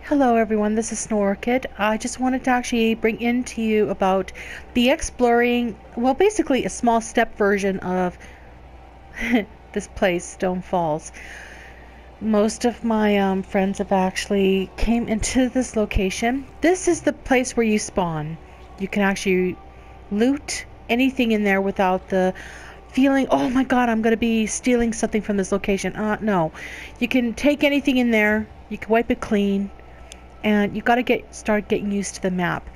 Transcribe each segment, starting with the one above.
Hello everyone, this is SnowOrchid. I just wanted to actually bring in to you about the exploring, well basically a small step version of this place, Stonefalls. Most of my friends have actually came into this location. This is the place where you spawn. You can actually loot anything in there without the feeling, oh my god, I'm going to be stealing something from this location. No. You can take anything in there, you can wipe it clean, and you got to start getting used to the map.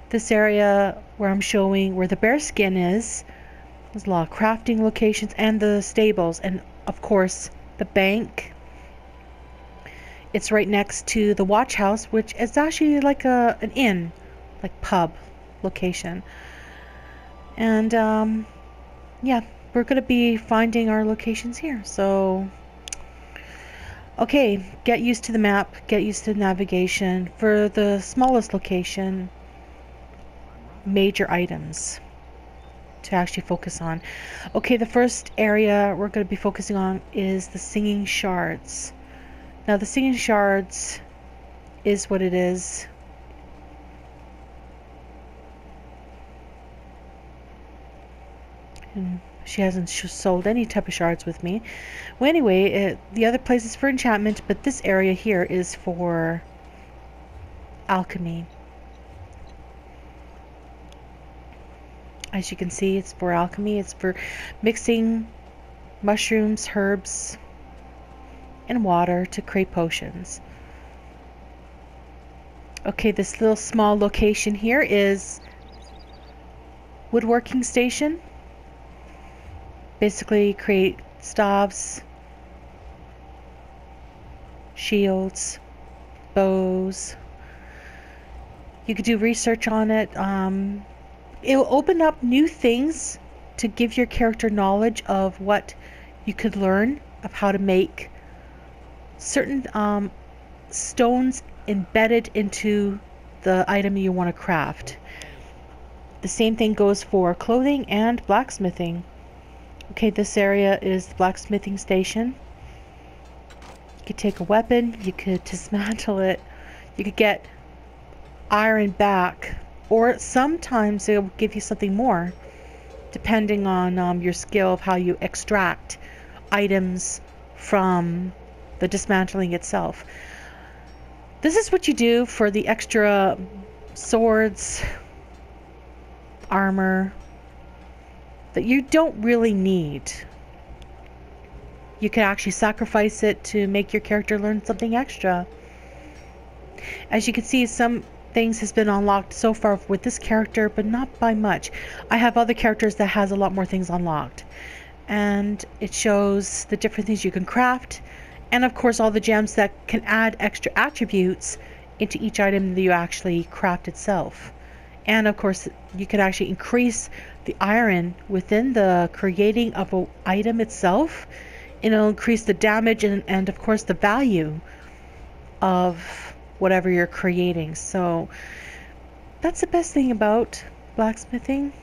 This area where I'm showing where the bear skin is, there's a lot of crafting locations and the stables, and of course the bank. It's right next to the watch house, which is actually like an inn, like pub location. And yeah, we're gonna be finding our locations here. So okay, get used to the map, get used to the navigation. For the smallest location, major items to actually focus on. Okay, the first area we're going to be focusing on is the singing shards. Now the singing shards is what it is. And she hasn't sold any type of shards with me. Well, anyway, the other place is for enchantment, but this area here is for alchemy. As you can see, it's for alchemy. It's for mixing mushrooms, herbs, and water to create potions. Okay, this little small location here is woodworking station. Basically create staves, shields, bows. You could do research on it. It will open up new things to give your character knowledge of what you could learn of how to make certain stones embedded into the item you want to craft. The same thing goes for clothing and blacksmithing. Okay, this area is the blacksmithing station. You could take a weapon, you could dismantle it, you could get iron back, or sometimes it'll give you something more, depending on your skill of how you extract items from the dismantling itself. This is what you do for the extra swords, armor, that you don't really need. You can actually sacrifice it to make your character learn something extra. As you can see, some things has been unlocked so far with this character, but not by much. I have other characters that has a lot more things unlocked, and it shows the different things you can craft, and of course all the gems that can add extra attributes into each item that you actually craft itself. And of course you can actually increase the iron within the creating of an item itself. It'll increase the damage and of course the value of whatever you're creating. So that's the best thing about blacksmithing.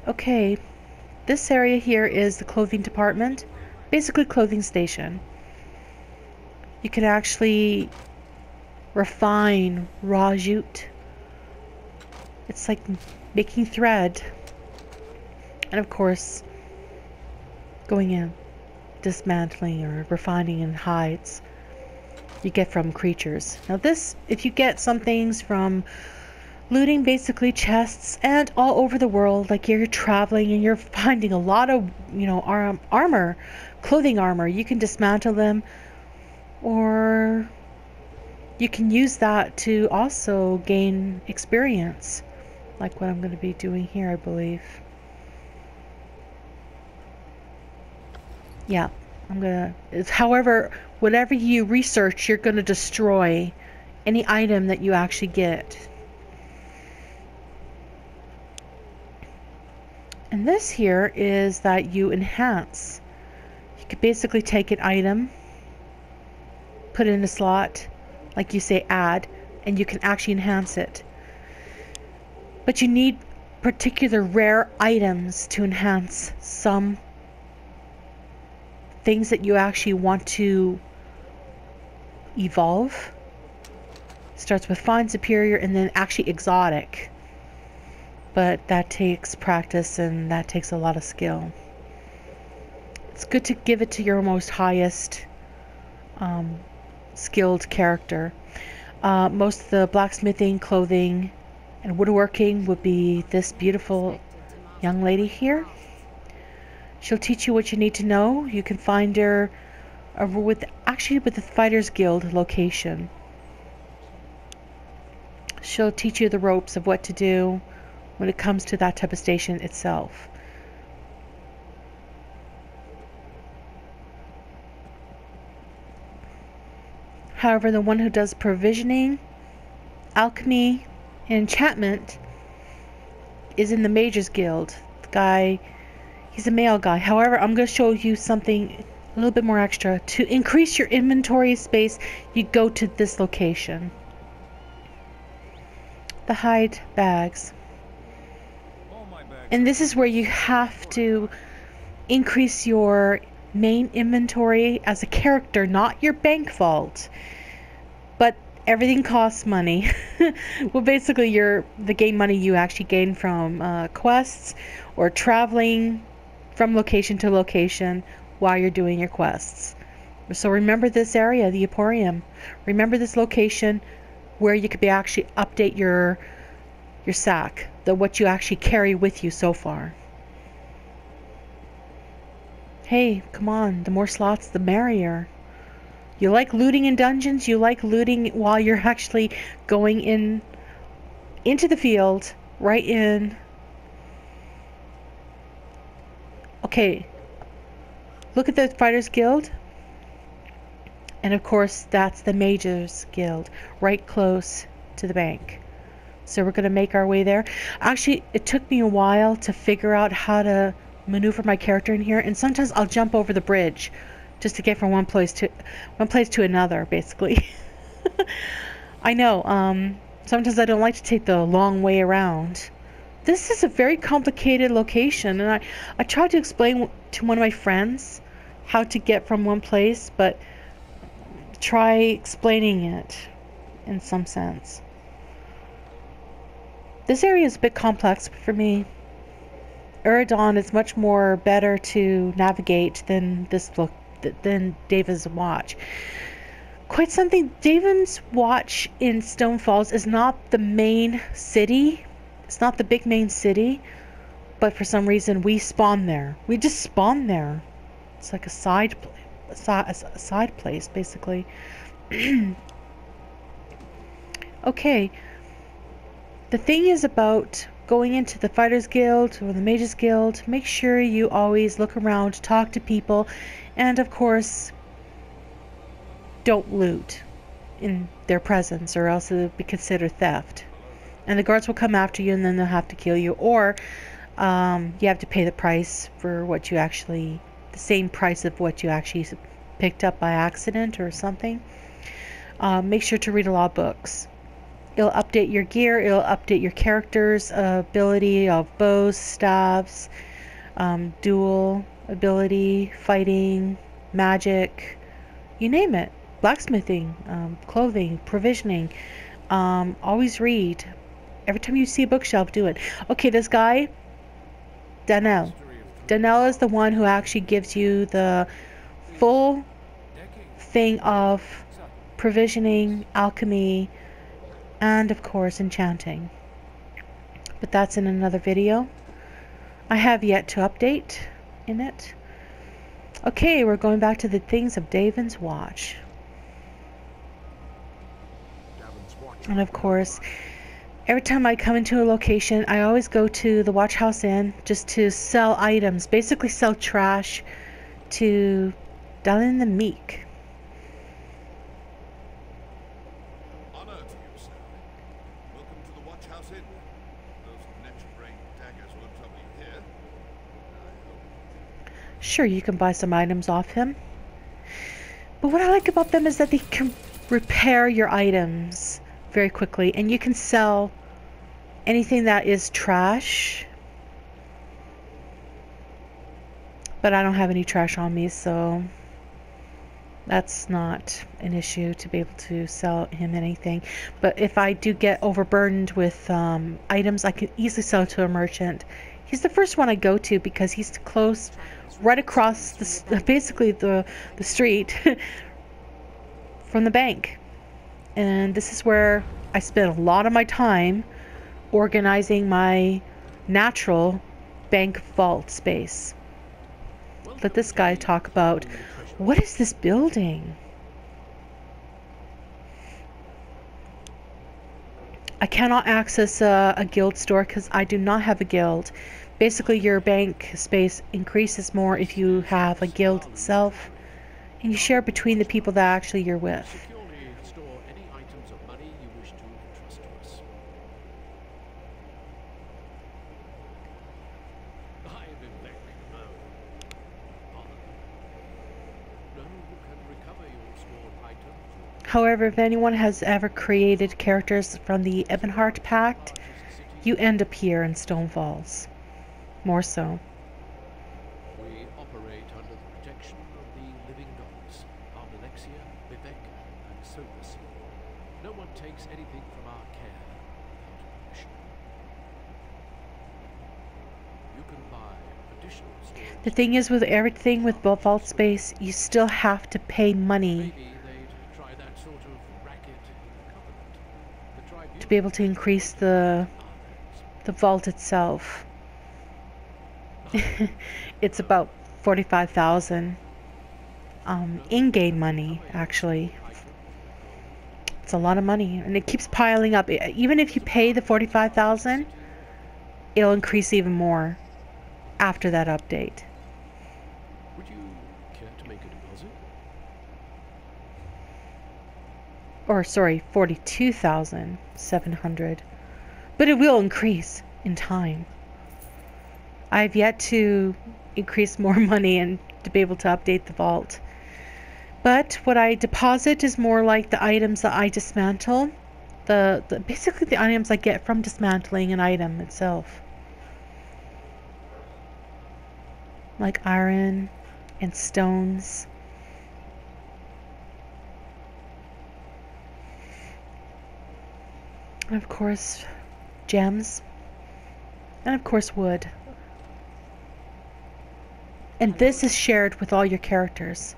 Okay, this area here is the clothing department, basically clothing station. You can actually refine raw jute. It's like making thread, and of course going in, dismantling or refining in hides you get from creatures. Now this, if you get some things from looting, basically chests and all over the world, like you're traveling and you're finding a lot of, you know, armor, clothing armor, you can dismantle them, or you can use that to also gain experience, like what I'm going to be doing here, I believe. Yeah, however, whatever you research, you're going to destroy any item that you actually get. And this here is that you enhance. You could basically take an item, put it in a slot, like you say add, and you can actually enhance it. But you need particular rare items to enhance some things that you actually want to evolve. Starts with fine, superior, and then actually exotic. But that takes practice and that takes a lot of skill. It's good to give it to your most highest skilled character. Most of the blacksmithing, clothing, and woodworking would be this beautiful young lady here. She'll teach you what you need to know. You can find her with the Fighters Guild location. She'll teach you the ropes of what to do when it comes to that type of station itself. However, the one who does provisioning, alchemy, and enchantment is in the Mages Guild. The guy, he's a male guy. However, I'm going to show you something a little bit more extra. To increase your inventory space, you go to this location. The hide bags. And this is where you have to increase your main inventory as a character, not your bank vault. But everything costs money. Well, basically the game money you actually gain from quests or traveling from location to location while you're doing your quests. So remember this area, the Emporium. Remember this location where you could be actually update your sack, what you actually carry with you so far. Hey, come on, the more slots the merrier. You like looting in dungeons, you like looting while you're actually going into the field, right in. Okay, look at the Fighters Guild. And of course, that's the Mages Guild, right close to the bank. So we're going to make our way there. Actually, it took me a while to figure out how to maneuver my character in here, and sometimes I'll jump over the bridge just to get from one place to another, basically. I know, sometimes I don't like to take the long way around. This is a very complicated location, and I tried to explain to one of my friends how to get from one place, but try explaining it in some sense. This area is a bit complex for me. Eridon is much more better to navigate than than Davon's Watch. Quite something. Davon's Watch in Stonefalls is not the main city. It's not the big main city, but for some reason we spawn there. We just spawn there. It's like a side place, basically. Okay. The thing is about going into the Fighters Guild or the Mages Guild, make sure you always look around, talk to people, and of course, don't loot in their presence or else it will be considered theft. And the guards will come after you and then they'll have to kill you, or you have to pay the price for what you actually, the same price of what you actually picked up by accident or something. Make sure to read a lot of books. It'll update your gear, it'll update your character's ability of bows, staves, dual ability, fighting, magic, you name it. Blacksmithing, clothing, provisioning. Always read. Every time you see a bookshelf, do it. Okay, this guy, Danelle. Danelle is the one who actually gives you the full thing of provisioning, alchemy, and of course enchanting. But that's in another video. I have yet to update in it. Okay, we're going back to the things of Davon's Watch. And of course, every time I come into a location, I always go to the Watch House Inn just to sell items, basically sell trash to Davon the Meek. Sure, you can buy some items off him. But what I like about them is that they can repair your items very quickly, and you can sell anything that is trash. But I don't have any trash on me, so That's not an issue to be able to sell him anything. But if I do get overburdened with items, I can easily sell to a merchant. He's the first one I go to because he's close, right across basically the street from the bank. And this is where I spend a lot of my time organizing my natural bank vault space. Let this guy talk about, what is this building? I cannot access a guild store because I do not have a guild. Basically, your bank space increases more if you have a guild itself, and you share between the people that actually you're with. However, if anyone has ever created characters from the Ebonheart Pact, you end up here in Stonefalls. More so. We operate under the protection of the living gods, Alexia, Vivek, and Sophus. No one takes anything from our care without permission. You can buy additional storage. The thing is, with everything with vault space, you still have to pay money to be able to increase the vault itself. It's about 45,000 in-game money, actually. It's a lot of money, and it keeps piling up. Even if you pay the 45,000, it'll increase even more after that update. Would you care to make a deposit? Or sorry, 42,700. But it will increase in time. I've yet to increase more money and to be able to update the vault. But what I deposit is more like the items that I dismantle. Basically the items I get from dismantling an item itself. Like iron and stones. And of course, gems. And of course, wood. And this is shared with all your characters.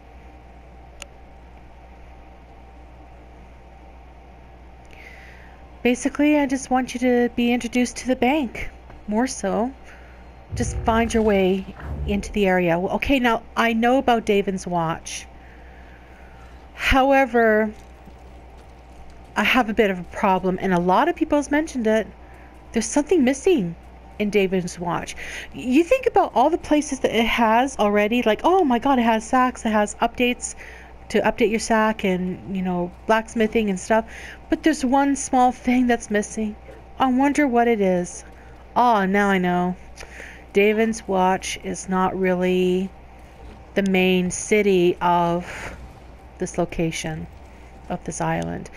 Basically, I just want you to be introduced to the bank. More so. Just find your way into the area. Okay, now, I know about Davon's watch. However, I have a bit of a problem, and a lot of people have mentioned it. There's something missing in Davon's watch. You think about all the places that it has already, like, oh my god, it has sacks, it has updates to update your sack, and, you know, blacksmithing and stuff. But there's one small thing that's missing. I wonder what it is. Oh, now I know. Davon's watch is not really the main city of this location, of this island.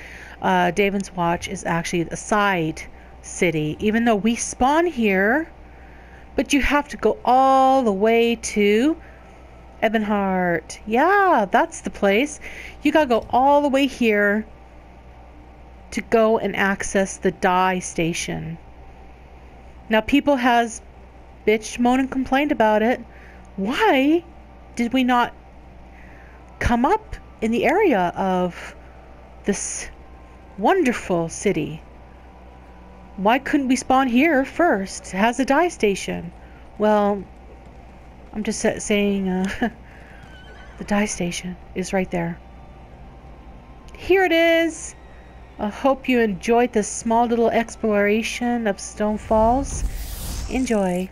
Davon's watch is actually a side city, even though we spawn here, but you have to go all the way to Ebonheart. Yeah, that's the place. You gotta go all the way here to go and access the dye station. Now, people has bitched, moaned, and complained about it. Why did we not come up in the area of this wonderful city? Why couldn't we spawn here first? It has a dye station. Well, I'm just saying the dye station is right there. Here it is. I hope you enjoyed this small little exploration of Stonefalls. Enjoy.